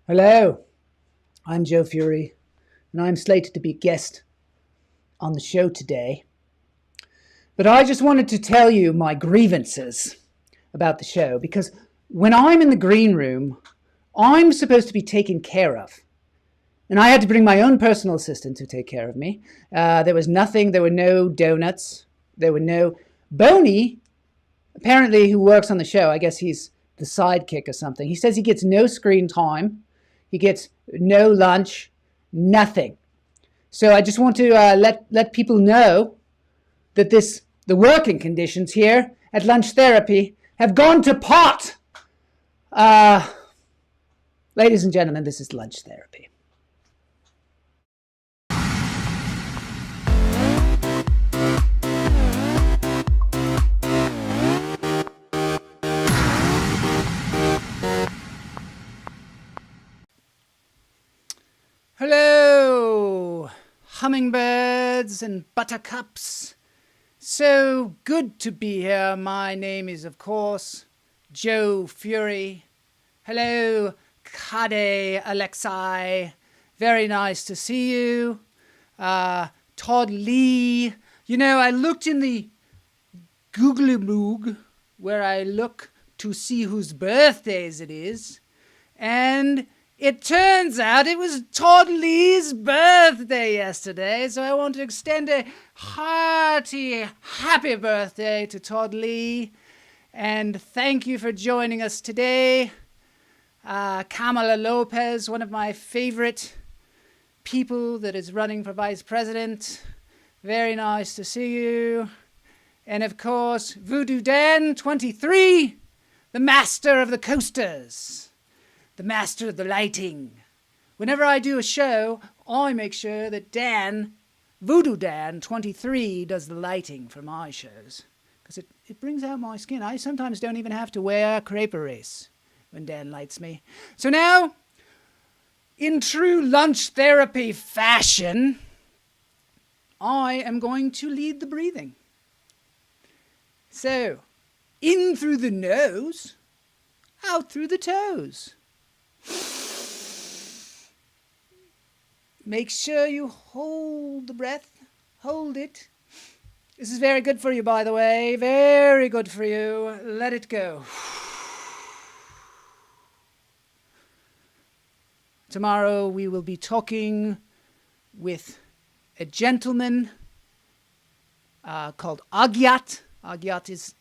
Hello, I'm Joe Fury, and I'm slated to be a guest on the show today. But I just wanted to tell you my grievances about the show because when I'm in the green room, I'm supposed to be taken care of. And I had to bring my own personal assistant to take care of me. There was nothing, there were no donuts, there were no. Boney, apparently, who works on the show, I guess he's the sidekick or something, he says he gets no screen time. He gets no lunch, nothing. So I just want to let people know that the working conditions here at Lunch Therapy have gone to pot. Ladies and gentlemen, this is Lunch Therapy. Hello, hummingbirds and buttercups. So good to be here. My name is, of course, Joe Fury. Hello, Kade Alexei. Very nice to see you. Todd Lee. You know, I looked in the Google Moog where I look to see whose birthdays it is, and it turns out it was Todd Lee's birthday yesterday, so I want to extend a hearty happy birthday to Todd Lee, and thank you for joining us today. Kamala Lopez, one of my favorite people that is running for vice president. Very nice to see you. And of course, Voodoo Dan 23, the master of the coasters. The master of the lighting. Whenever I do a show, I make sure that Voodoo Dan 23 does the lighting for my shows. Because it brings out my skin. I sometimes don't even have to wear crepe race when Dan lights me. So now, in true Lunch Therapy fashion, I am going to lead the breathing. So, in through the nose, out through the toes. Make sure you hold the breath. Hold it. This is very good for you, by the way. Very good for you. Let it go. Tomorrow we will be talking with a gentleman called Agyat. Agyat is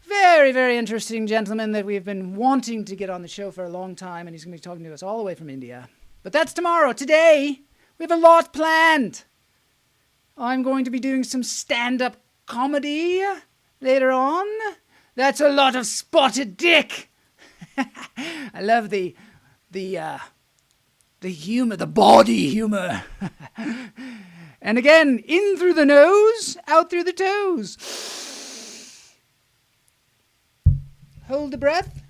very, very interesting gentleman that we've been wanting to get on the show for a long time, and he's going to be talking to us all the way from India. But that's tomorrow. Today, we have a lot planned. I'm going to be doing some stand-up comedy later on. That's a lot of spotted dick. I love the humor, the body humor. And again, in through the nose, out through the toes. Hold the breath,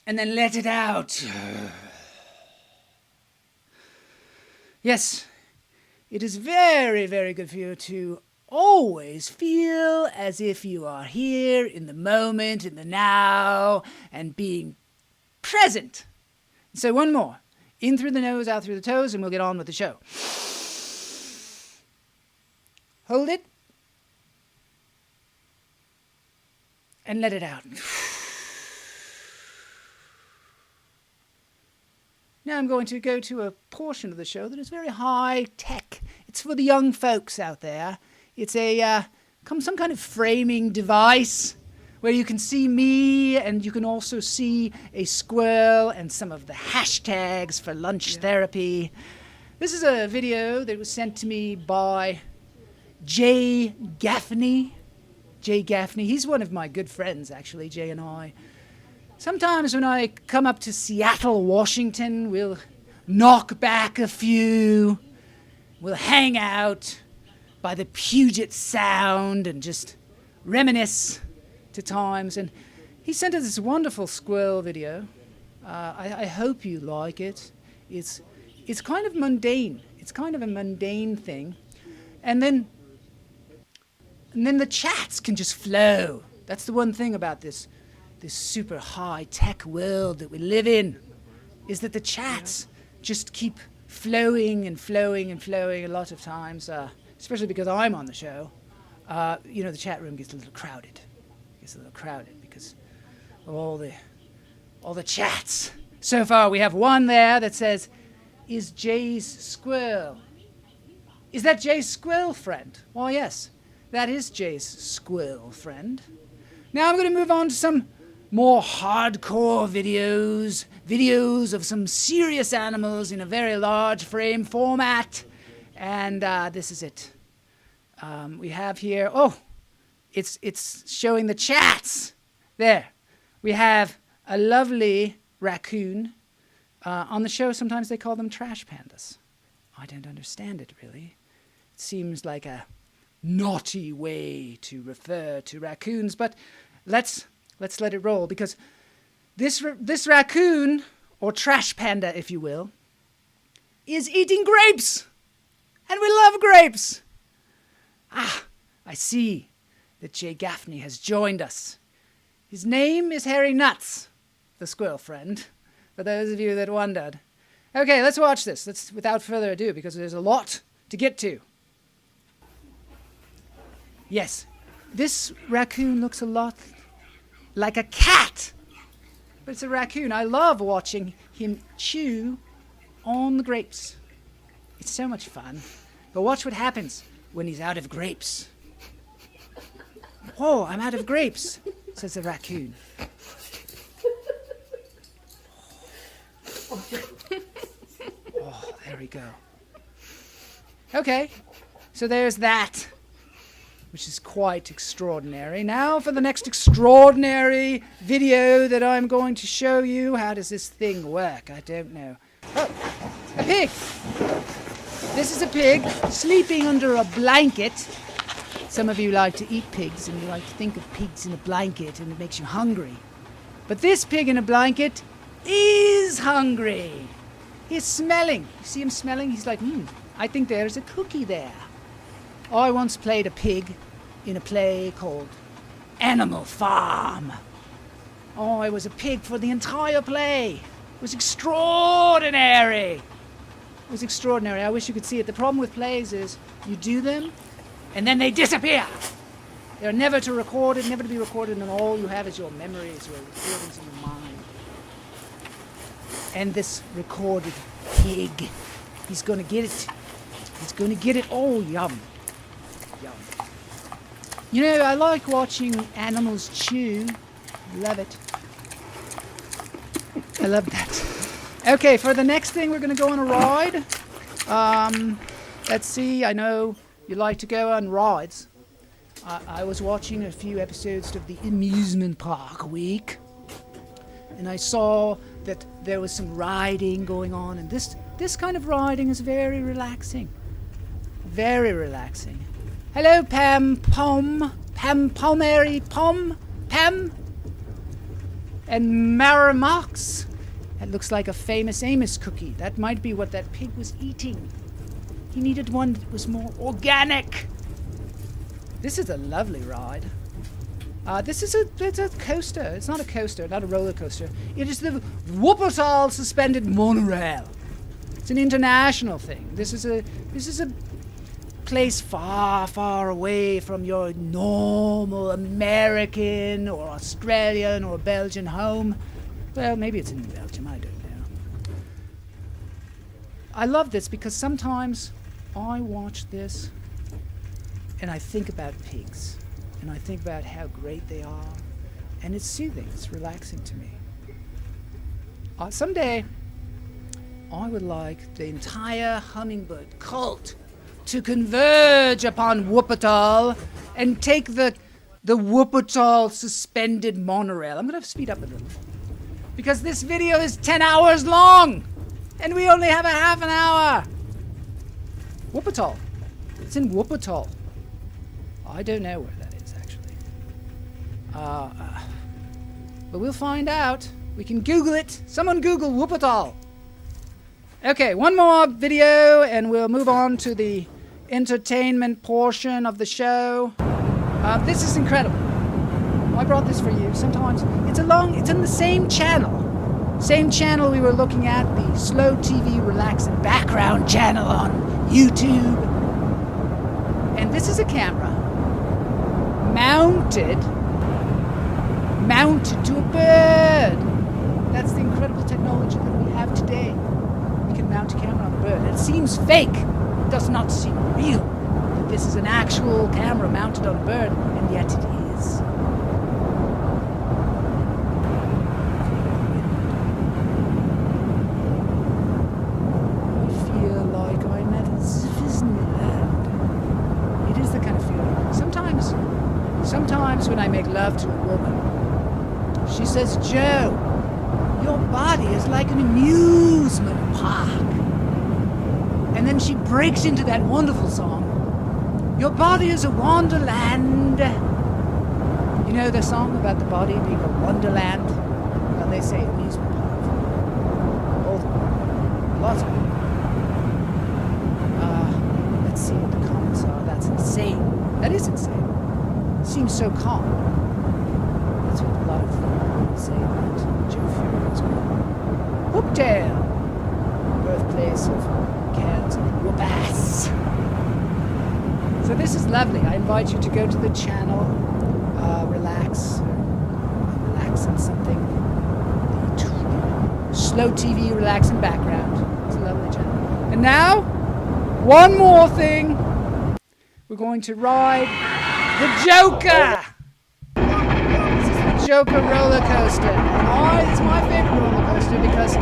and then let it out. Yes, it is very, very good for you to always feel as if you are here in the moment, in the now, and being present. So one more. In through the nose, out through the toes, and we'll get on with the show. Hold it. And let it out. Now I'm going to go to a portion of the show that is very high tech. It's for the young folks out there. It's some kind of framing device where you can see me and you can also see a squirrel and some of the hashtags for lunch therapy. This is a video that was sent to me by Jay Gaffney. Jay Gaffney, he's one of my good friends, actually, Jay and I. Sometimes when I come up to Seattle, Washington, we'll knock back a few. We'll hang out by the Puget Sound and just reminisce to times. And he sent us this wonderful squirrel video. I hope you like it. It's kind of mundane. It's kind of a mundane thing. And then the chats can just flow. That's the one thing about this this super high-tech world that we live in is that the chats just keep flowing and flowing and flowing a lot of times, especially because I'm on the show. The chat room gets a little crowded. Because of all the chats. So far we have one there that says, is Jay's squirrel? Is that Jay's squirrel friend? Well, yes, that is Jay's squirrel friend. Now I'm going to move on to some more hardcore videos of some serious animals in a very large frame format. And this is it. We have here, it's showing the chats. There. We have a lovely raccoon. On the show, sometimes they call them trash pandas. I don't understand it, really. It seems like a naughty way to refer to raccoons, but let's let it roll, because this raccoon, or trash panda, if you will, is eating grapes! And we love grapes! I see that Jay Gaffney has joined us. His name is Harry Nuts, the squirrel friend, for those of you that wondered. Okay, let's watch this. Let's, without further ado, because there's a lot to get to. Yes, this raccoon looks a lot like a cat, but it's a raccoon. I love watching him chew on the grapes. It's so much fun. But watch what happens when he's out of grapes. Whoa, I'm out of grapes, says the raccoon. Oh, there we go. Okay, so there's that, which is quite extraordinary. Now for the next extraordinary video that I'm going to show you. How does this thing work? I don't know. Oh, a pig! This is a pig sleeping under a blanket. Some of you like to eat pigs, and you like to think of pigs in a blanket, and it makes you hungry. But this pig in a blanket is hungry. He's smelling. You see him smelling? He's like, I think there's a cookie there. I once played a pig in a play called Animal Farm. Oh, I was a pig for the entire play. It was extraordinary. It was extraordinary. I wish you could see it. The problem with plays is you do them, and then they disappear. They're never to record it, never to be recorded, and all you have is your memories, your recordings in your mind. And this recorded pig, he's going to get it. He's going to get it. Oh, yum. Yum. You know, I like watching animals chew. Love it. I love that. Okay, for the next thing, we're going to go on a ride. Let's see, I know you like to go on rides. I was watching a few episodes of the Amusement Park Week, and I saw that there was some riding going on, and this kind of riding is very relaxing. Very relaxing. Hello, Pam Pom, Mary Pom, Pam, and Maramax. That looks like a famous Amos cookie. That might be what that pig was eating. He needed one that was more organic. This is a lovely ride. It's a coaster. It's not a coaster, not a roller coaster. It is the Wuppertal suspended monorail. It's an international thing. This is a place far, far away from your normal American or Australian or Belgian home. Well, maybe it's in Belgium, I don't know. I love this because sometimes I watch this and I think about pigs. And I think about how great they are. And it's soothing, it's relaxing to me. Someday, I would like the entire hummingbird cult to converge upon Wuppertal and take the Wuppertal suspended monorail. I'm going to have to speed up a little, because this video is 10 hours long, and we only have a half an hour. Wuppertal. It's in Wuppertal. I don't know where that is, actually. But we'll find out. We can Google it. Someone Google Wuppertal. Okay, one more video, and we'll move on to the entertainment portion of the show. This is incredible. I brought this for you. Sometimes it's in the same channel. Same channel we were looking at, the Slow TV Relax and Background channel on YouTube. And this is a camera mounted to a bird. That's the incredible technology that we have today. We can mount a camera on a bird. It seems fake. It does not seem real. That this is an actual camera mounted on a bird, and yet it is. I feel like I'm at Disneyland. It is the kind of feeling. Sometimes when I make love to a woman, she says, "Joe, your body is like an amusement park." And then she breaks into that wonderful song, "Your body is a wonderland." You know the song about the body being a wonderland? Well, they say amusement park. All the lots of them. Let's see what the comments are. That's insane. That is insane. Seems so calm. That's what a lot of people say about Joe Fury as well. Hooktail, birthplace of cans and whoop-ass. So this is lovely. I invite you to go to the channel, relax on something. The Slow TV Relax and Background. It's a lovely channel. And now, one more thing. We're going to ride the Joker. This is the Joker roller coaster. And it's my favorite roller coaster because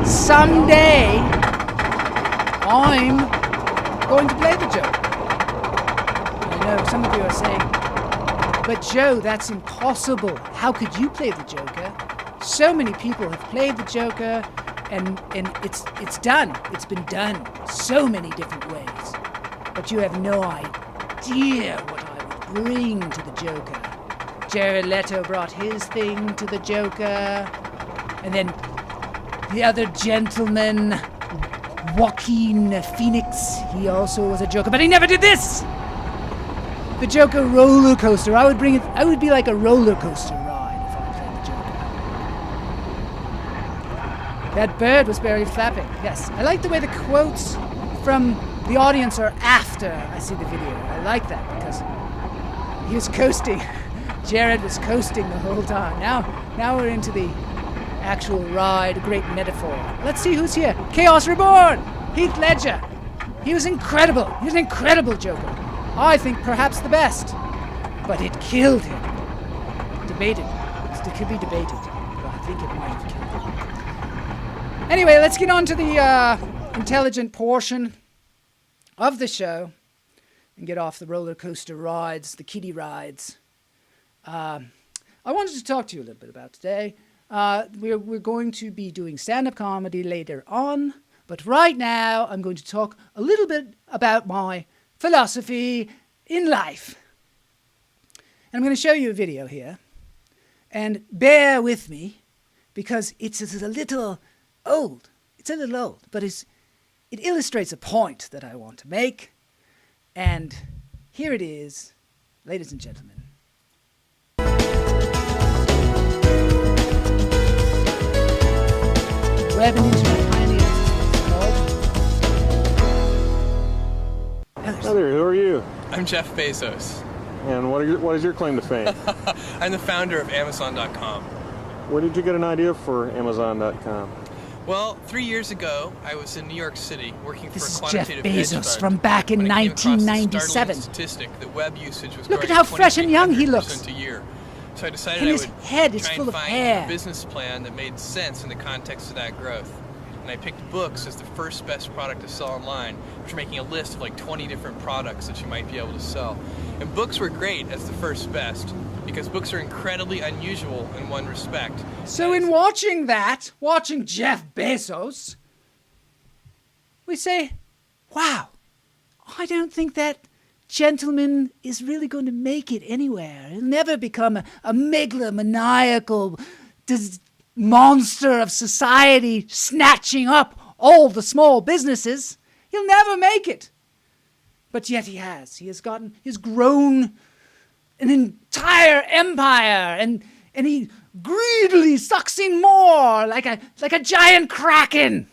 someday I'm going to play the Joker. I know some of you are saying, "But Joe, that's impossible. How could you play the Joker?" So many people have played the Joker, and it's done. It's been done so many different ways. But you have no idea what I would bring to the Joker. Jared Leto brought his thing to the Joker, and then the other gentleman, Joaquin Phoenix, he also was a Joker, but he never did this! The Joker roller coaster. I would be like a roller coaster ride if I played the Joker. That bird was barely flapping. Yes, I like the way the quotes from the audience are after I see the video. I like that because he was coasting. Jared was coasting the whole time. Now we're into the actual ride, a great metaphor. Let's see who's here. Chaos Reborn! Heath Ledger. He was incredible. He was an incredible Joker. I think perhaps the best. But it killed him. Debated. It could be debated. But I think it might have killed him. Anyway, let's get on to the intelligent portion of the show and get off the roller coaster rides, the kiddie rides. I wanted to talk to you a little bit about today. We're going to be doing stand-up comedy later on, but right now I'm going to talk a little bit about my philosophy in life. And I'm going to show you a video here, and bear with me because it's a little old. It's a little old, but it illustrates a point that I want to make. And here it is, ladies and gentlemen. Web and Internet Pioneers is what it's called. Hi there, who are you? I'm Jeff Bezos. And what is your claim to fame? I'm the founder of Amazon.com. Where did you get an idea for Amazon.com? Well, 3 years ago, I was in New York City working for a This is Jeff quantitative hedge Bezos fund from back in when I came across the 1997. startling statistic that web usage was Look growing at how fresh and young he 2,800% looks. a year. So I decided And I his would head is try full and of find hair. a business plan that made sense in the context of that growth. And I picked books as the first best product to sell online, which making a list of like 20 different products that you might be able to sell. And books were great as the first best because books are incredibly unusual in one respect. So in watching Jeff Bezos, we say, wow, I don't think that gentleman is really going to make it anywhere. He'll never become a megalomaniacal monster of society snatching up all the small businesses. He'll never make it. But yet he has. He's grown an entire empire, and he greedily sucks in more like a giant kraken.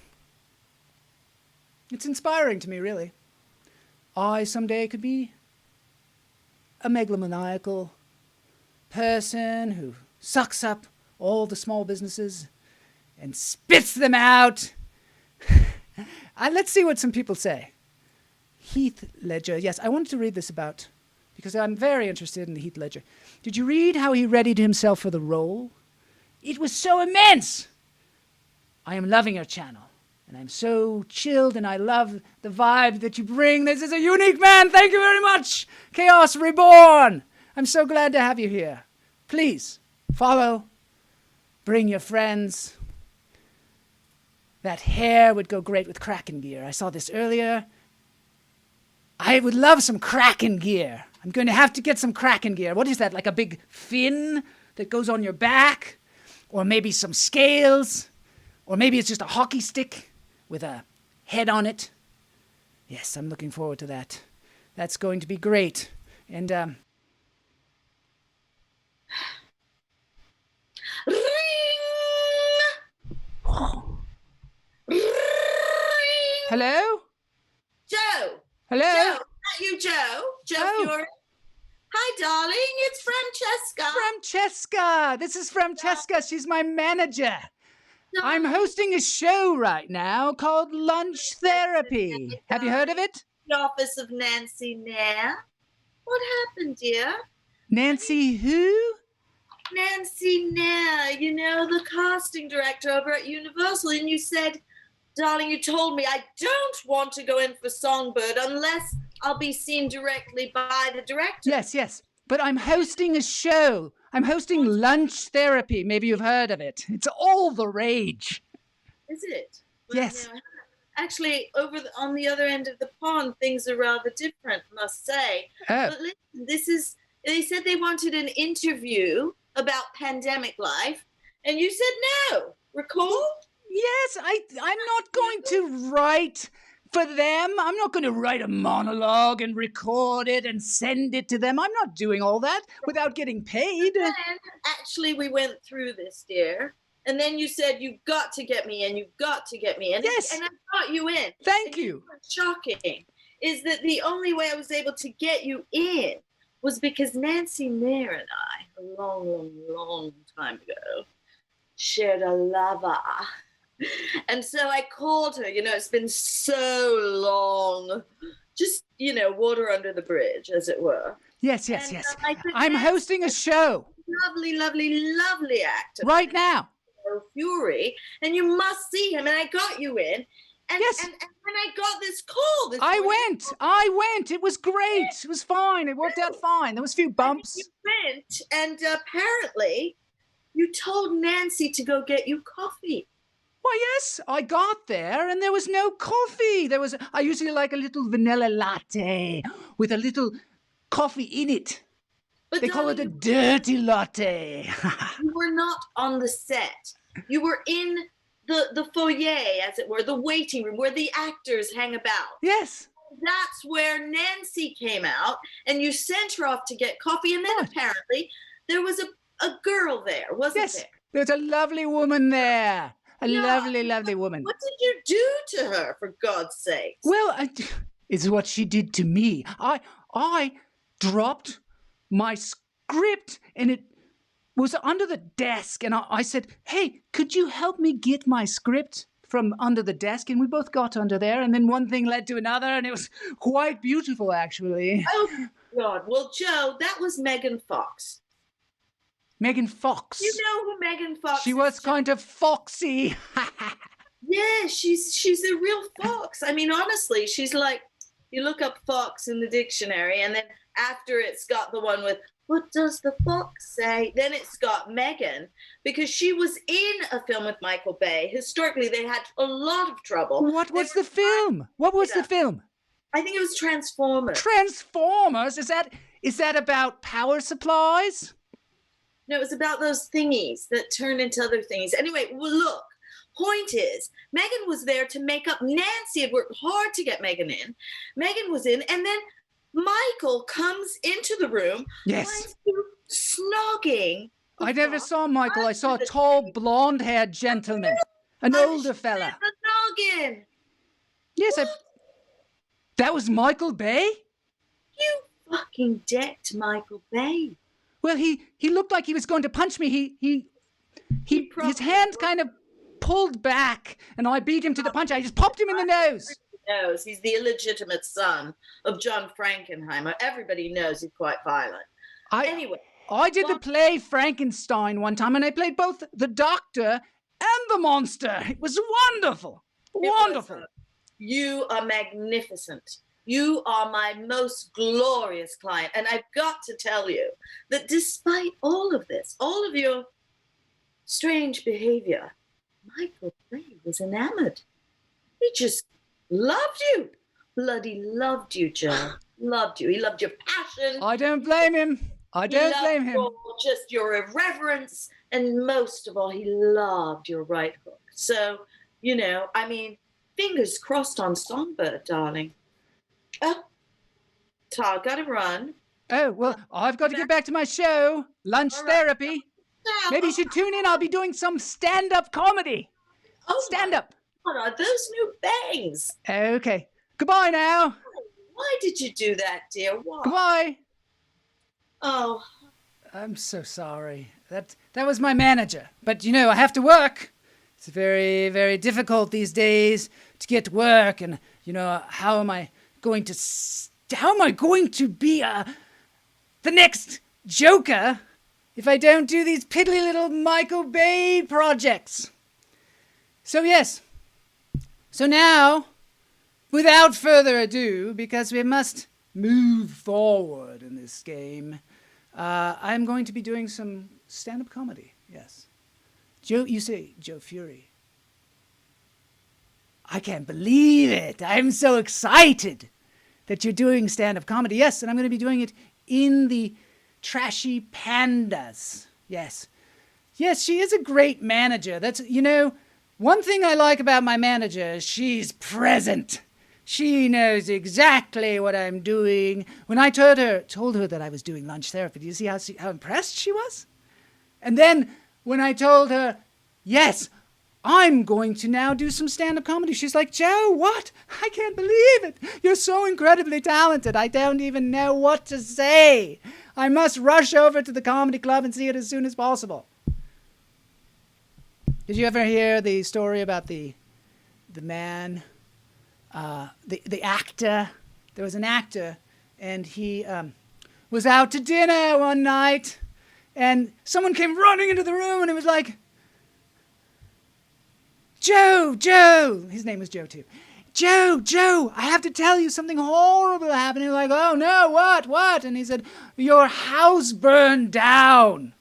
It's inspiring to me, really. I someday could be a megalomaniacal person who sucks up all the small businesses and spits them out. Let's see what some people say. Heath Ledger. Yes, I wanted to read this about, because I'm very interested in the Heath Ledger. Did you read how he readied himself for the role? It was so immense. I am loving your channel, and I'm so chilled, and I love the vibe that you bring. This is a unique man. Thank you very much. Chaos Reborn. I'm so glad to have you here. Please follow. Bring your friends. That hair would go great with Kraken gear. I saw this earlier. I would love some Kraken gear. I'm going to have to get some Kraken gear. What is that, like a big fin that goes on your back? Or maybe some scales? Or maybe it's just a hockey stick with a head on it? Yes, I'm looking forward to that. That's going to be great. And, Ring! Ring! hello? Joe! Hello? Joe, is that you, Joe? Joe Oh. Fiore? Hi, darling. It's Francesca. Francesca! This is Francesca. She's my manager. No, I'm hosting a show right now called Lunch Therapy. Have you heard of it? the office of Nancy Nair. What happened, dear? Nancy who? Nancy Nair, you know, the casting director over at Universal. And you said, darling, you told me I don't want to go in for Songbird unless I'll be seen directly by the director. Yes. But I'm hosting a show. I'm hosting Lunch Therapy. Maybe you've heard of it. It's all the rage. Is it? Yes. Yeah. Actually, on the other end of the pond, things are rather different, must say. Oh. But listen, they said they wanted an interview about pandemic life, and you said no. Recall? Yes, I'm not going to write for them. I'm not going to write a monologue and record it and send it to them. I'm not doing all that without getting paid. And actually, we went through this, dear. And then you said, you've got to get me in, you've got to get me in. Yes. And I got you in. Thank And you. What's shocking is that the only way I was able to get you in was because Nancy Nair and I, a long time ago, shared a lover. And so I called her, it's been so long. Just, water under the bridge, as it were. Yes. And, I said, I'm Nancy, hosting a show lovely actor. right now. Fury, and you must see him. And I got you in. And, Yes. and when I got this call, I went. It was great. It was fine. It worked out fine. There was a few bumps. You went, and apparently you told Nancy to go get you coffee. Why, yes, I got there and there was no coffee. I usually like a little vanilla latte with a little coffee in it. But They call it a darling, dirty latte. you were not on the set. You were in the foyer, as it were, the waiting room where the actors hang about. Yes. That's where Nancy came out, and you sent her off to get coffee. And then What? apparently there was a girl there, wasn't Yes. there? There's a lovely woman there. A Yeah. lovely woman. What did you do to her, for God's sake? Well, it's what she did to me. I dropped my script and it was under the desk. And I said, hey, could you help me get my script from under the desk? And we both got under there. And then one thing led to another. And it was quite beautiful, actually. Oh, God. Well, Joe, that was Megan Fox. Megan Fox. You know who Megan Fox She is? was kind of foxy. Yeah, she's a real fox. I mean, honestly, she's like, you look up fox in the dictionary, and then after it's got the one with, what does the fox say? Then it's got Megan, because she was in a film with Michael Bay. Historically, they had a lot of trouble. What was the film? What was the film? I think it was Transformers. Transformers? Is that about power supplies? No, it was about those thingies that turn into other things. Anyway, well, look, point is, Megan was there to make up. Nancy had worked hard to get Megan in. Megan was in, and then Michael comes into the room, Yes. finds you snogging. I never saw Michael. I saw a tall, blonde-haired gentleman. An older fella. The noggin. Yes, that was Michael Bay? You fucking decked Michael Bay. Well, he looked like he was going to punch me. His hand kind of pulled back, and I beat him to the punch. I just popped him in the nose. Knows he's the illegitimate son of John Frankenheimer. Everybody knows he's quite violent. Anyway, I did the play Frankenstein one time, and I played both the doctor and the monster. It was wonderful. Wonderful. You are magnificent. You are my most glorious client. And I've got to tell you that despite all of this, all of your strange behavior, Michael Bay was enamored. He just loved you. Bloody loved you, Joe. Loved you. He loved your passion. I don't blame him. I don't blame him. Just your irreverence. And most of all, he loved your right hook. So, fingers crossed on Songbird, darling. Oh, Tar, gotta run. Oh, well, I've got to get back to my show, Lunch Therapy. Maybe you should tune in. I'll be doing some stand-up comedy. Stand-up. What are those new bangs? Okay. Goodbye now. Why did you do that, dear? Why? Goodbye. Oh. I'm so sorry. That was my manager. But, I have to work. It's very, very difficult these days to get work. And, how am I going to be the next Joker if I don't do these piddly little Michael Bay projects? So, yes. So now, without further ado, because we must move forward in this game, I'm going to be doing some stand-up comedy, yes. Joe, you say Joe Fury. I can't believe it. I'm so excited that you're doing stand-up comedy. Yes, and I'm going to be doing it in the Trashy Pandas. Yes. Yes, she is a great manager. That's, one thing I like about my manager is she's present. She knows exactly what I'm doing. When I told her that I was doing lunch therapy, do you see how impressed she was? And then when I told her, yes, I'm going to now do some stand-up comedy, she's like, Joe, what? I can't believe it. You're so incredibly talented. I don't even know what to say. I must rush over to the comedy club and see it as soon as possible. Did you ever hear the story about the man, the actor? There was an actor, and he was out to dinner one night, and someone came running into the room, and it was like, Joe, his name was Joe too. Joe, I have to tell you something horrible happened. He was like, oh no, what? And he said, your house burned down.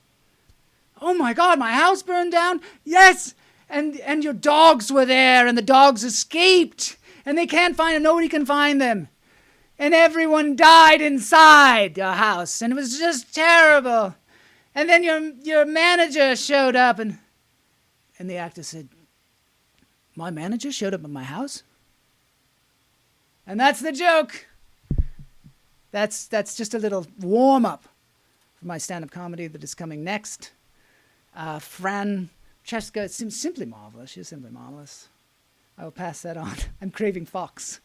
Oh my God, my house burned down? Yes, and your dogs were there, and the dogs escaped, and they can't find them, nobody can find them. And everyone died inside your house, and it was just terrible. And then your manager showed up, and the actor said, my manager showed up at my house? And that's the joke. That's just a little warm-up for my stand-up comedy that is coming next. Francesca is simply marvelous. She's simply marvelous. I will pass that on. I'm craving Fox.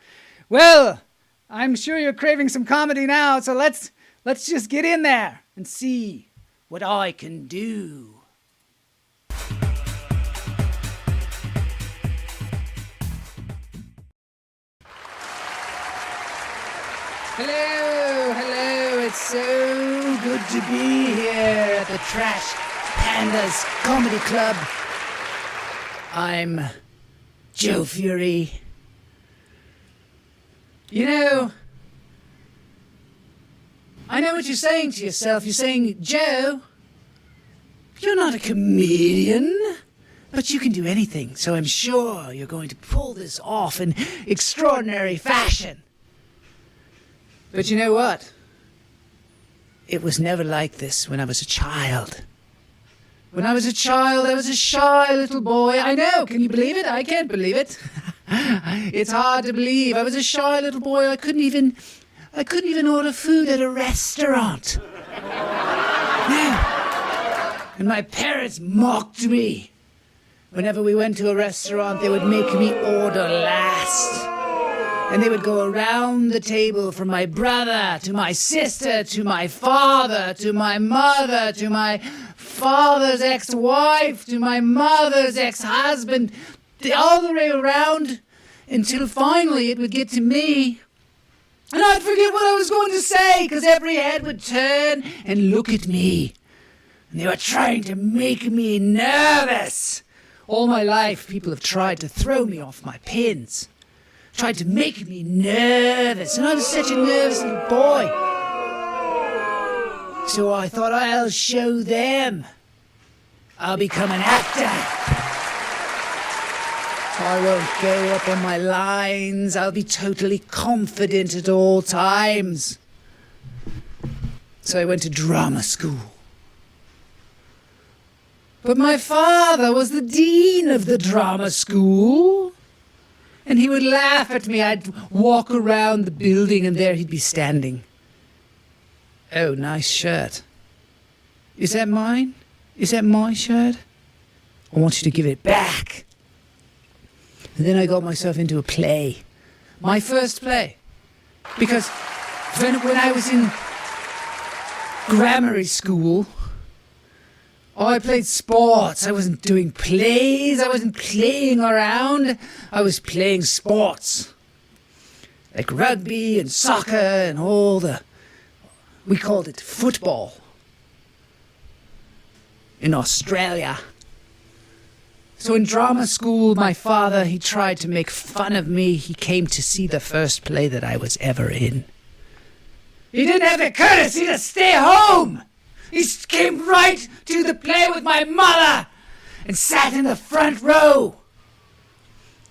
Well, I'm sure you're craving some comedy now, so let's just get in there and see what I can do. Hello, it's so good to be here at the Trash Pandas Comedy Club. I'm Joe Fury. I know what you're saying to yourself. You're saying, Joe, you're not a comedian, but you can do anything, so I'm sure you're going to pull this off in extraordinary fashion. But you know what? It was never like this when I was a child. When I was a child, I was a shy little boy. I know, can you believe it? I can't believe it. It's hard to believe. I was a shy little boy. I couldn't even I couldn't even order food at a restaurant. No. And my parents mocked me. Whenever we went to a restaurant, they would make me order last. And they would go around the table from my brother to my sister to my father to my mother to my father's ex-wife to my mother's ex-husband, all the way around until finally it would get to me. And I'd forget what I was going to say because every head would turn and look at me. And they were trying to make me nervous. All my life, people have tried to throw me off my pins. Tried to make me nervous, and I was such a nervous little boy. So I thought, I'll show them. I'll become an actor. I won't go up on my lines. I'll be totally confident at all times. So I went to drama school. But my father was the dean of the drama school. And he would laugh at me. I'd walk around the building and there he'd be standing. Oh, nice shirt. Is that mine? Is that my shirt? I want you to give it back. And then I got myself into a play. My first play. Because when I was in grammar school, I played sports. I wasn't doing plays. I wasn't playing around. I was playing sports. Like rugby and soccer and all the... We called it football. In Australia. So in drama school, my father, he tried to make fun of me. He came to see the first play that I was ever in. He didn't have the courtesy to stay home. He came right to the play with my mother and sat in the front row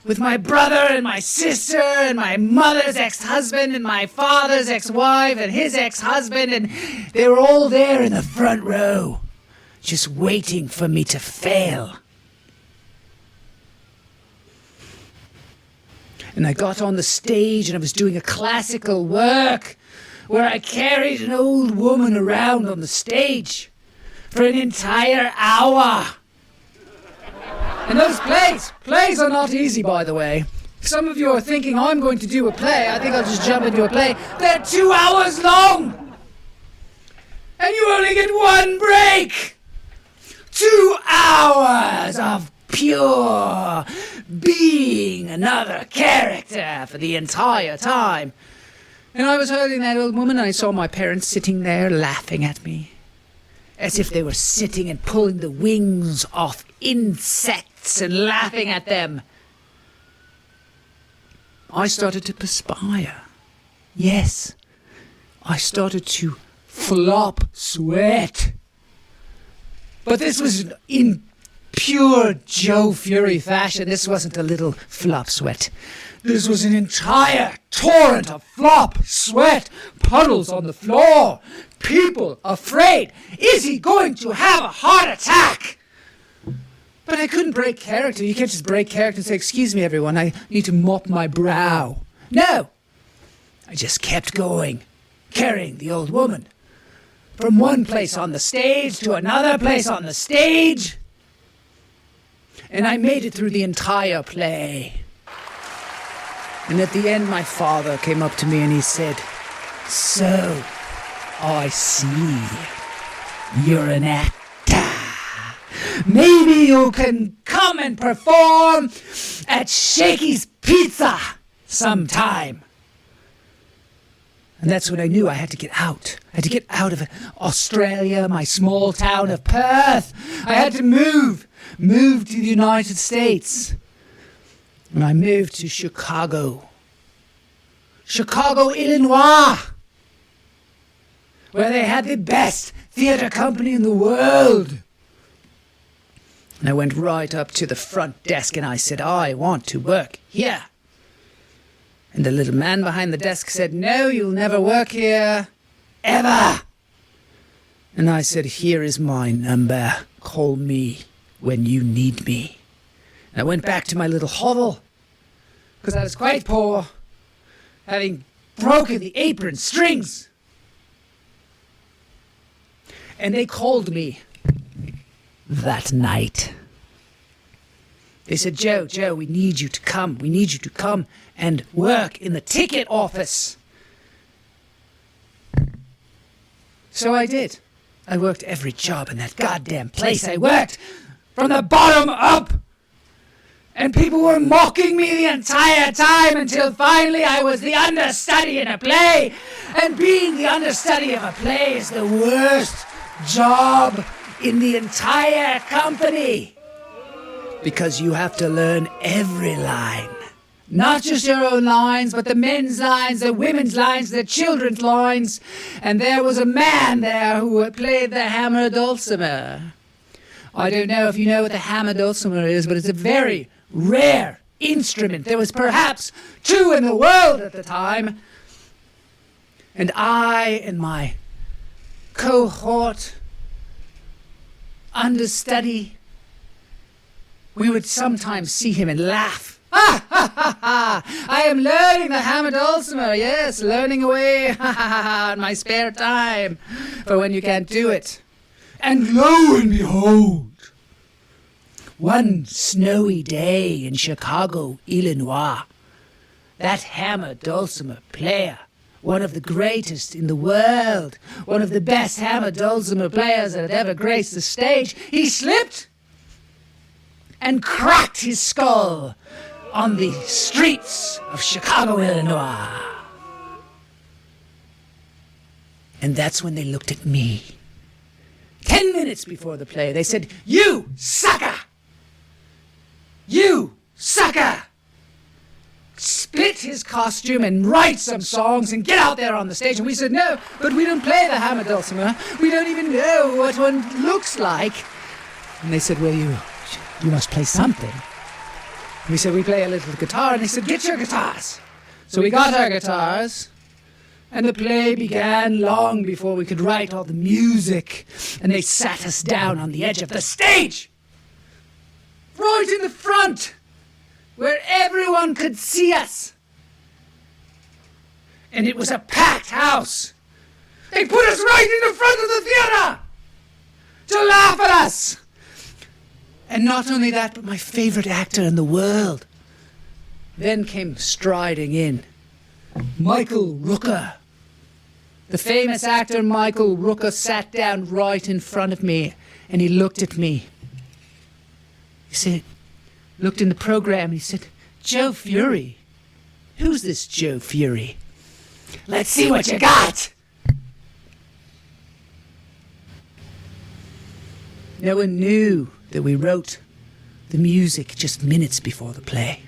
with my brother and my sister and my mother's ex-husband and my father's ex-wife and his ex-husband, and they were all there in the front row just waiting for me to fail. And I got on the stage and I was doing a classical work where I carried an old woman around on the stage for an entire hour. And those plays are not easy, by the way. Some of you are thinking, I'm going to do a play. I think I'll just jump into a play. They're 2 hours long. And you only get one break. 2 hours of pure being another character for the entire time. And I was holding that old woman and I saw my parents sitting there laughing at me. As if they were sitting and pulling the wings off insects and laughing at them. I started to perspire. Yes, I started to flop sweat. But this was in pure Joe Fury fashion. This wasn't a little flop sweat. This was an entire torrent of flop sweat, puddles on the floor, people afraid. Is he going to have a heart attack? But I couldn't break character. You can't just break character and say, excuse me, everyone, I need to mop my brow. No. I just kept going, carrying the old woman from one place on the stage to another place on the stage. And I made it through the entire play. And at the end, my father came up to me and he said, so, I see you're an actor. Maybe you can come and perform at Shakey's Pizza sometime. And that's when I knew I had to get out. I had to get out of Australia, my small town of Perth. I had to move to the United States. And I moved to Chicago, Illinois, where they had the best theater company in the world. And I went right up to the front desk and I said, I want to work here. And the little man behind the desk said, no, you'll never work here, ever. And I said, here is my number. Call me when you need me. And I went back to my little hovel, because I was quite poor, having broken the apron strings. And they called me that night. They said, Joe, we need you to come. We need you to come and work in the ticket office. So I did. I worked every job in that goddamn place. I worked from the bottom up. And people were mocking me the entire time until finally I was the understudy in a play. And being the understudy of a play is the worst job in the entire company. Because you have to learn every line. Not just your own lines, but the men's lines, the women's lines, the children's lines. And there was a man there who played the hammer dulcimer. I don't know if you know what the hammer dulcimer is, but it's a very rare instrument. There was perhaps 2 in the world at the time. And I and my cohort understudy, we would sometimes see him and laugh. Ha ha ha ha! I am learning the hammer dulcimer, yes, learning away ha ha ha in my spare time for when you can't do it. And lo and behold, one snowy day in Chicago, Illinois, that hammer dulcimer player, one of the greatest in the world, one of the best hammer dulcimer players that had ever graced the stage, he slipped and cracked his skull on the streets of Chicago, Illinois. And that's when they looked at me. 10 minutes before the play, they said, "You sucker! You sucker! Split his costume and write some songs and get out there on the stage." And we said, "No, but we don't play the hammer dulcimer. We don't even know what one looks like." And they said, "Well, you must play something." We said, "We play a little guitar." And they said, "Get your guitars." So we got our guitars, and the play began long before we could write all the music. And they sat us down on the edge of the stage, right in the front, where everyone could see us. And it was a packed house. They put us right in the front of the theater to laugh at us. And not only that, but my favorite actor in the world then came striding in. Michael Rooker. The famous actor Michael Rooker sat down right in front of me, and he looked at me. He said, looked in the program, he said, "Joe Fury. Who's this Joe Fury? Let's see what you got." No one knew that we wrote the music just minutes before the play.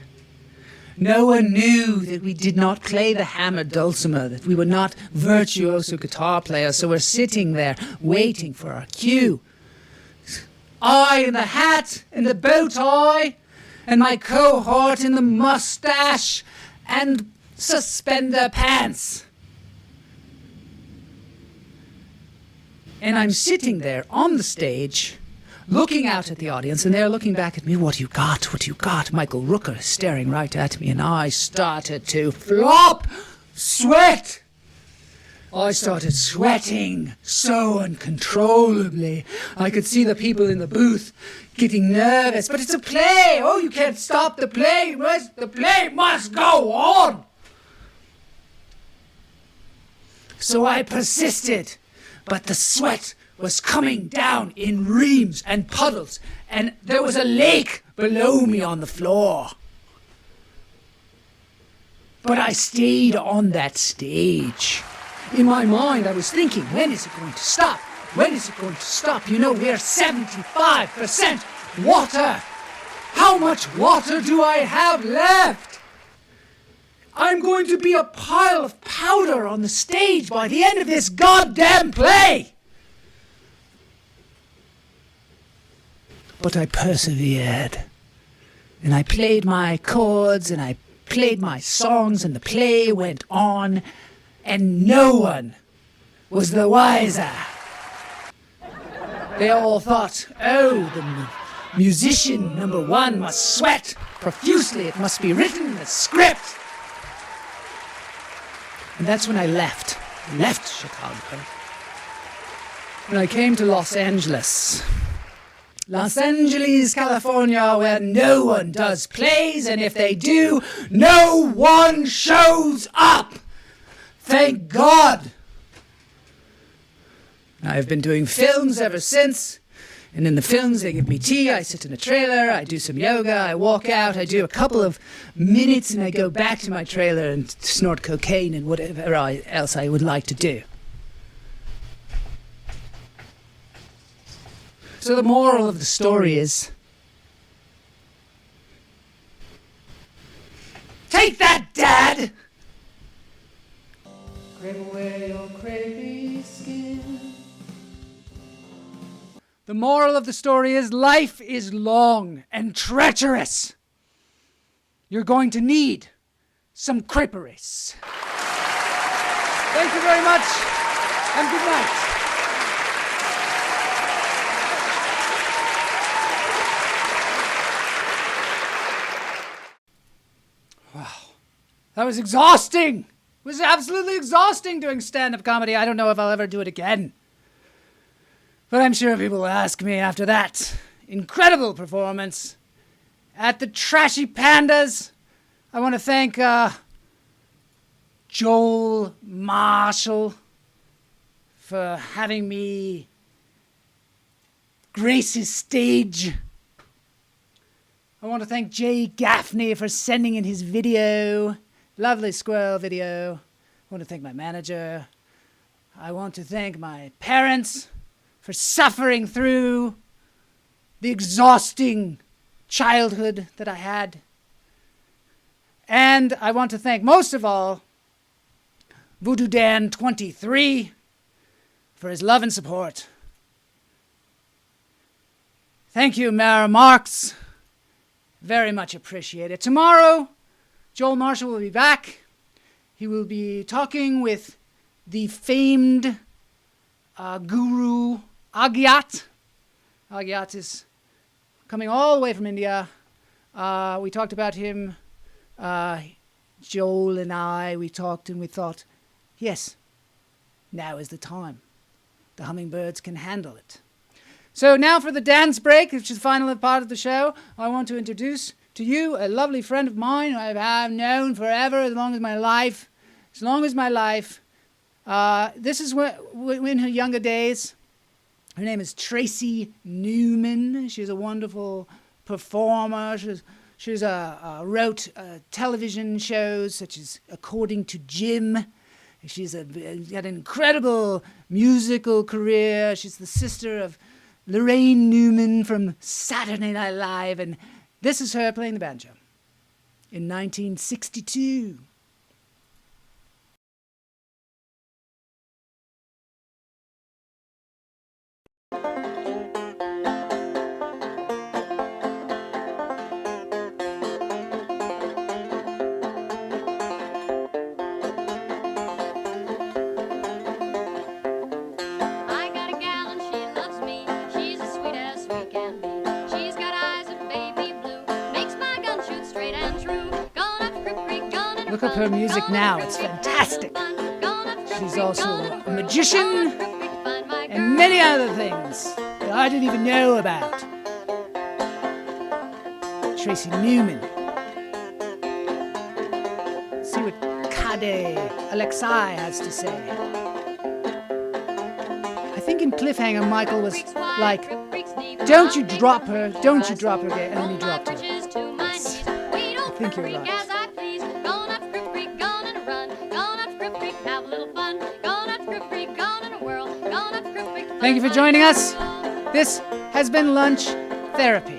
No one knew that we did not play the hammer dulcimer, that we were not virtuoso guitar players, so we're sitting there waiting for our cue. I in the hat and the bow tie, and my cohort in the mustache and suspender pants. And I'm sitting there on the stage, looking out at the audience, and they're looking back at me. "What you got? What you got?" Michael Rooker staring right at me, and I started to flop sweat. I started sweating so uncontrollably. I could see the people in the booth getting nervous. But it's a play. Oh, you can't stop the play. The play must go on. So I persisted, but the sweat was coming down in reams and puddles, and there was a lake below me on the floor. But I stayed on that stage. In my mind, I was thinking, when is it going to stop? When is it going to stop? You know, we're 75% water. How much water do I have left? I'm going to be a pile of powder on the stage by the end of this goddamn play. But I persevered, and I played my chords, and I played my songs, and the play went on, and no one was the wiser. They all thought, "Oh, the musician number 1 must sweat profusely. It must be written in the script." And that's when I left Chicago. And I came to Los Angeles. Los Angeles, California, where no one does plays, and if they do, no one shows up. Thank God. I've been doing films ever since, and in the films they give me tea, I sit in a trailer, I do some yoga, I walk out, I do a couple of minutes, and I go back to my trailer and snort cocaine and whatever else I would like to do. So the moral of the story is, take that, Dad! Crave away your crepey skin. The moral of the story is, life is long and treacherous. You're going to need some creperies. Thank you very much, and good night. That was exhausting. It was absolutely exhausting doing stand-up comedy. I don't know if I'll ever do it again. But I'm sure people will ask me after that incredible performance at the Trashy Pandas. I want to thank Joel Marshall for having me grace his stage. I want to thank Jay Gaffney for sending in his video. Lovely squirrel video. I want to thank my manager. I want to thank my parents for suffering through the exhausting childhood that I had. And I want to thank, most of all, Voodoo Dan 23 for his love and support. Thank you, Mara Marks. Very much appreciated. Tomorrow, Joel Marshall will be back. He will be talking with the famed guru Agyat. Agyat is coming all the way from India. We talked about him, Joel and I. We talked and we thought, yes, now is the time. The hummingbirds can handle it. So now for the dance break, which is the final part of the show, I want to introduce to you a lovely friend of mine who I've known forever, as long as my life. This is in her younger days. Her name is Tracy Newman. She's a wonderful performer. She's wrote television shows such as According to Jim. She's had an incredible musical career. She's the sister of Lorraine Newman from Saturday Night Live, and this is her playing the banjo in 1962. Look up her music now, it's fantastic. She's also a magician and many other things that I didn't even know about. Tracy Newman. Let's see what Kade Alexei has to say. I think in Cliffhanger, Michael was like, don't you drop her, and then he dropped her. Yes. I think you're right. Thank you for joining us. This has been Lunch Therapy.